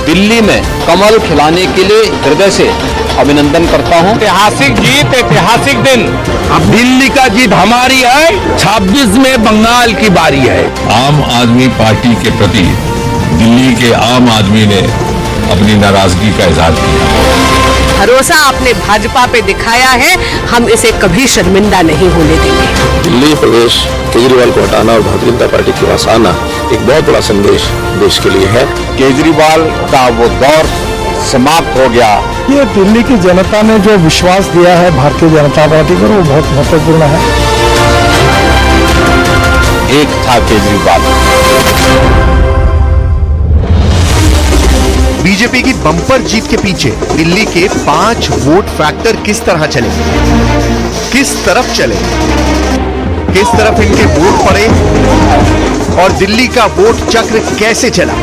दिल्ली में कमल खिलाने के लिए हृदय से अभिनंदन करता हूं। ऐतिहासिक जीत, ऐतिहासिक दिन। अब दिल्ली का जीत हमारी है, 26 में बंगाल की बारी है। आम आदमी पार्टी के प्रति दिल्ली के आम आदमी ने अपनी नाराजगी का इजहार किया। भरोसा आपने भाजपा पे दिखाया है, हम इसे कभी शर्मिंदा नहीं होने देंगे। दिल्ली प्रदेश केजरीवाल को हटाना और भारतीय जनता पार्टी के पास आना एक बहुत बड़ा संदेश देश के लिए है। केजरीवाल का वो दौर समाप्त हो गया। ये दिल्ली की जनता ने जो विश्वास दिया है भारतीय जनता पार्टी पर, वो बहुत महत्वपूर्ण है। एक था केजरीवाल। बीजेपी की बम्पर जीत के पीछे दिल्ली के 5 वोट फैक्टर किस तरह चले, किस तरफ चले, किस तरफ इनके वोट पड़े और दिल्ली का वोट चक्र कैसे चला।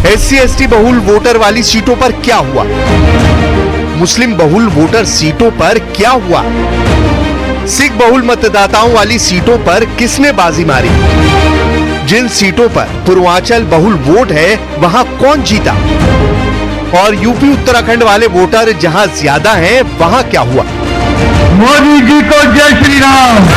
SC/ST बहुल वोटर वाली सीटों पर क्या हुआ, मुस्लिम बहुल वोटर सीटों पर क्या हुआ, सिख बहुल मतदाताओं वाली सीटों पर किसने बाजी मारी, जिन सीटों पर पूर्वांचल बहुल वोट है वहां कौन जीता, और यूपी उत्तराखंड वाले वोटर जहां ज्यादा हैं वहां क्या हुआ। मोदी जी को जय श्री राम।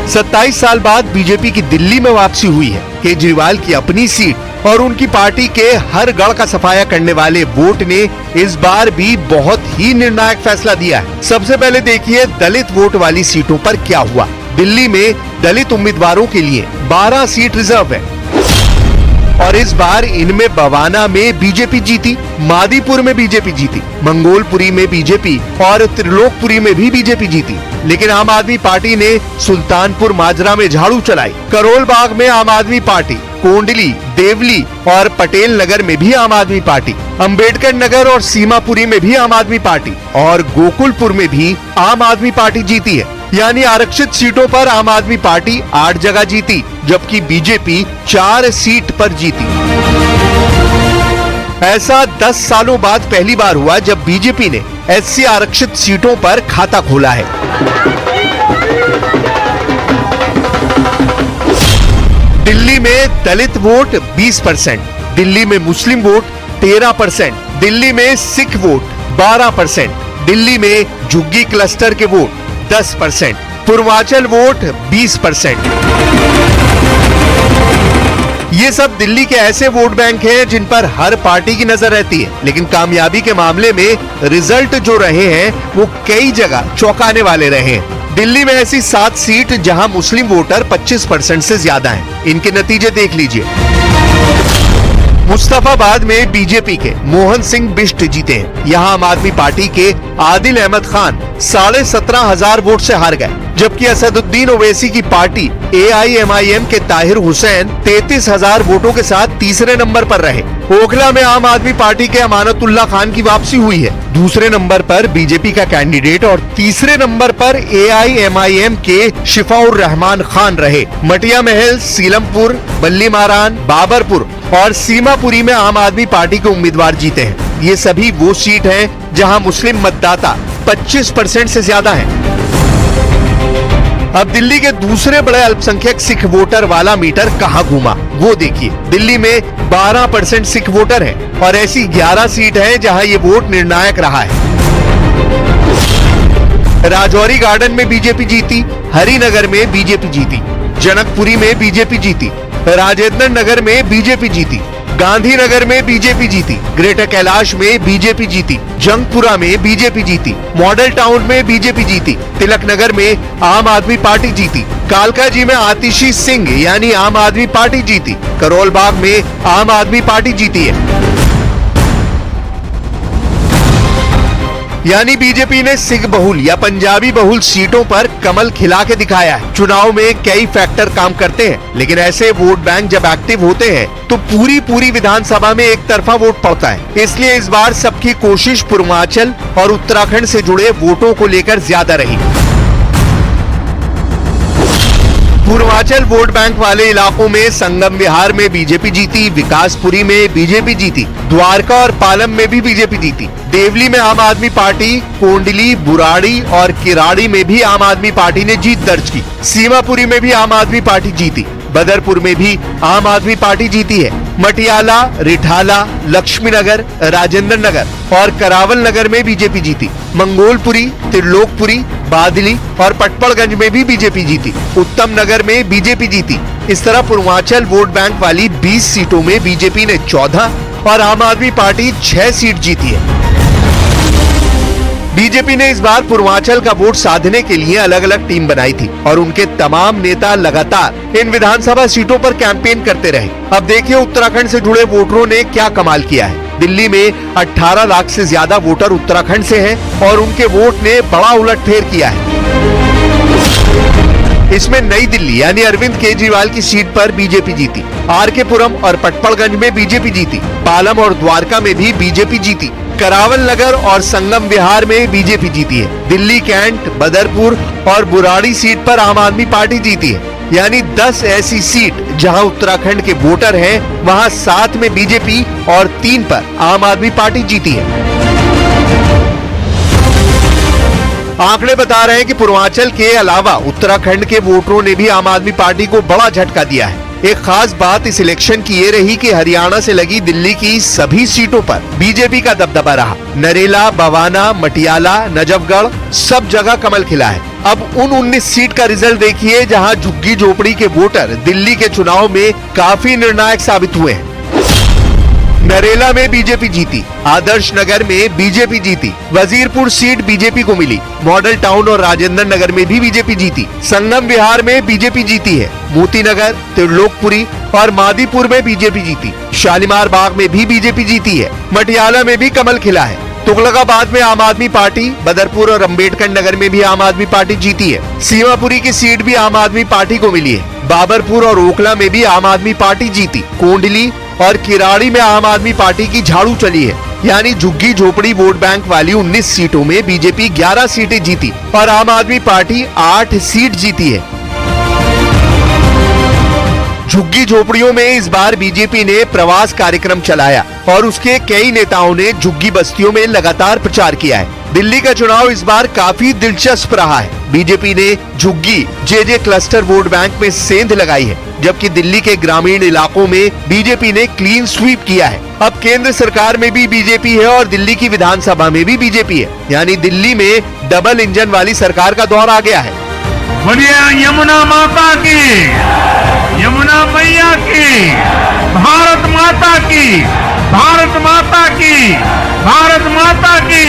27 साल बाद बीजेपी की दिल्ली में वापसी हुई है। केजरीवाल की अपनी सीट और उनकी पार्टी के हर गढ़ का सफाया करने वाले वोट ने इस बार भी बहुत ही निर्णायक फैसला दिया है। सबसे पहले देखिए दलित वोट वाली सीटों पर क्या हुआ। दिल्ली में दलित उम्मीदवारों के लिए 12 सीट रिजर्व है और इस बार इनमें बवाना में बीजेपी जीती, मादीपुर में बीजेपी जीती, मंगोलपुरी में बीजेपी और त्रिलोकपुरी में भी बीजेपी जीती। लेकिन आम आदमी पार्टी ने सुल्तानपुर माजरा में झाड़ू चलाई, करोल बाग में आम आदमी पार्टी, कोंडली, देवली और पटेल नगर में भी आम आदमी पार्टी, अंबेडकर नगर और सीमापुरी में भी आम आदमी पार्टी और गोकुलपुर में भी आम आदमी पार्टी जीती है। यानी आरक्षित सीटों पर आम आदमी पार्टी 8 जगह जीती, जबकि बीजेपी 4 सीट पर जीती। ऐसा 10 सालों बाद पहली बार हुआ जब बीजेपी ने SC आरक्षित सीटों पर खाता खोला है। दिल्ली में दलित वोट 20%, दिल्ली में मुस्लिम वोट 13%, दिल्ली में सिख वोट 12%, दिल्ली में झुग्गी क्लस्टर के वोट 10%, पूर्वांचल वोट 20%। ये सब दिल्ली के ऐसे वोट बैंक हैं जिन पर हर पार्टी की नजर रहती है, लेकिन कामयाबी के मामले में रिजल्ट जो रहे हैं वो कई जगह चौंकाने वाले रहे हैं। दिल्ली में ऐसी 7 सीट जहां मुस्लिम वोटर 25% से ज्यादा हैं। इनके नतीजे देख लीजिए। मुस्तफाबाद में बीजेपी के मोहन सिंह बिष्ट जीते हैं। यहाँ आम आदमी पार्टी के आदिल अहमद खान 17,500 वोट से हार गए, जबकि असदुद्दीन ओवैसी की पार्टी AIMIM के ताहिर हुसैन 33,000 वोटों के साथ तीसरे नंबर पर रहे। ओखला में आम आदमी पार्टी के अमानतुल्लाह खान की वापसी हुई है। दूसरे नंबर पर बीजेपी का कैंडिडेट और तीसरे नंबर पर AIMIM के शिफाउर रहमान खान रहे। मटिया महल, सीलमपुर, बल्ली मारान, बाबरपुर और सीमापुरी में आम आदमी पार्टी के उम्मीदवार जीते हैं। ये सभी वो सीट हैं जहां मुस्लिम मतदाता 25% से ज्यादा हैं। अब दिल्ली के दूसरे बड़े अल्पसंख्यक सिख वोटर वाला मीटर कहां घूमा वो देखिए। दिल्ली में 12% सिख वोटर है और ऐसी 11 सीट है जहां ये वोट निर्णायक रहा है। राजौरी गार्डन में बीजेपी जीती, हरिनगर में बीजेपी जीती, जनकपुरी में बीजेपी जीती, राजेंद्र नगर में बीजेपी जीती, गांधीनगर में बीजेपी जीती, ग्रेटर कैलाश में बीजेपी जीती, जंगपुरा में बीजेपी जीती, मॉडल टाउन में बीजेपी जीती, तिलक नगर में आम आदमी पार्टी जीती, कालकाजी में आतिशी सिंह यानी आम आदमी पार्टी जीती, करोल बाग में आम आदमी पार्टी जीती है। यानी बीजेपी ने सिख बहुल या पंजाबी बहुल सीटों पर कमल खिला के दिखाया है। चुनाव में कई फैक्टर काम करते हैं, लेकिन ऐसे वोट बैंक जब एक्टिव होते हैं तो पूरी विधानसभा में एक तरफा वोट पड़ता है। इसलिए इस बार सबकी कोशिश पूर्वांचल और उत्तराखंड से जुड़े वोटों को लेकर ज्यादा रही। पूर्वांचल वोट बैंक वाले इलाकों में संगम विहार में बीजेपी जीती, विकासपुरी में बीजेपी जीती, द्वारका और पालम में भी बीजेपी जीती, देवली में आम आदमी पार्टी, कोंडली, बुराड़ी और किराड़ी में भी आम आदमी पार्टी ने जीत दर्ज की, सीमापुरी में भी आम आदमी पार्टी जीती, बदरपुर में भी आम आदमी पार्टी जीती है। मटियाला, रिठाला, लक्ष्मीनगर, राजेंद्र नगर और करावल नगर में बीजेपी जीती। मंगोलपुरी, त्रिलोकपुरी, बादली और पटपड़गंज में भी बीजेपी जीती। उत्तम नगर में बीजेपी जीती। इस तरह पूर्वांचल वोट बैंक वाली 20 सीटों में बीजेपी ने 14 और आम आदमी पार्टी 6 सीट जीती है। बीजेपी ने इस बार पूर्वांचल का वोट साधने के लिए अलग अलग टीम बनाई थी और उनके तमाम नेता लगातार इन विधानसभा सीटों पर कैंपेन करते रहे। अब देखिए उत्तराखंड से जुड़े वोटरों ने क्या कमाल किया है। दिल्ली में 18 लाख से ज्यादा वोटर उत्तराखंड से हैं और उनके वोट ने बड़ा उलटफेर किया है। इसमें नई दिल्ली यानी अरविंद केजरीवाल की सीट पर बीजेपी जीती। आरके पुरम और पटपड़गंज में बीजेपी जीती। पालम और द्वारका में भी बीजेपी जीती। करावल नगर और संगम विहार में बीजेपी जीती है। दिल्ली कैंट, बदरपुर और बुराड़ी सीट पर आम आदमी पार्टी जीती है। यानी 10 ऐसी सीट जहां उत्तराखंड के वोटर हैं, वहां 7 में बीजेपी और 3 पर आम आदमी पार्टी जीती है। आंकड़े बता रहे हैं कि पूर्वांचल के अलावा उत्तराखंड के वोटरों ने भी आम आदमी पार्टी को बड़ा झटका दिया है। एक खास बात इस इलेक्शन की ये रही कि हरियाणा से लगी दिल्ली की सभी सीटों पर बीजेपी का दबदबा रहा। नरेला, बवाना, मटियाला, नजफगढ़ सब जगह कमल खिला है। अब उन 19 सीट का रिजल्ट देखिए जहां झुग्गी झोपड़ी के वोटर दिल्ली के चुनाव में काफी निर्णायक साबित हुए हैं। नरेला में बीजेपी जीती। आदर्श नगर में बीजेपी जीती। वजीरपुर सीट बीजेपी को मिली। मॉडल टाउन और राजेंद्र नगर में भी बीजेपी जीती। संगम विहार में बीजेपी जीती है। मोती नगर, त्रिलोकपुरी और मादीपुर में बीजेपी जीती। शालीमार बाग में भी बीजेपी जीती है। मटियाला में भी कमल खिला है। तुगलकाबाद में आम आदमी पार्टी, बदरपुर और अम्बेडकर नगर में भी आम आदमी पार्टी जीती है। सीमापुरी की सीट भी आम आदमी पार्टी को मिली है। बाबरपुर और ओखला में भी आम आदमी पार्टी जीती। कोंडली और किराड़ी में आम आदमी पार्टी की झाड़ू चली है। यानी झुग्गी झोपड़ी वोट बैंक वाली 19 सीटों में बीजेपी 11 सीटें जीती और आम आदमी पार्टी 8 सीट जीती है। झुग्गी झोपड़ियों में इस बार बीजेपी ने प्रवास कार्यक्रम चलाया और उसके कई नेताओं ने झुग्गी बस्तियों में लगातार प्रचार किया है। दिल्ली का चुनाव इस बार काफी दिलचस्प रहा है। बीजेपी ने झुग्गी जे क्लस्टर वोट बैंक में सेंध लगाई है, जबकि दिल्ली के ग्रामीण इलाकों में बीजेपी ने क्लीन स्वीप किया है। अब केंद्र सरकार में भी बीजेपी है और दिल्ली की विधानसभा में भी बीजेपी है। यानी दिल्ली में डबल इंजन वाली सरकार का दौर आ गया है। बोलिए यमुना माता की, यमुना मैया की, भारत माता की, भारत माता की, भारत माता की।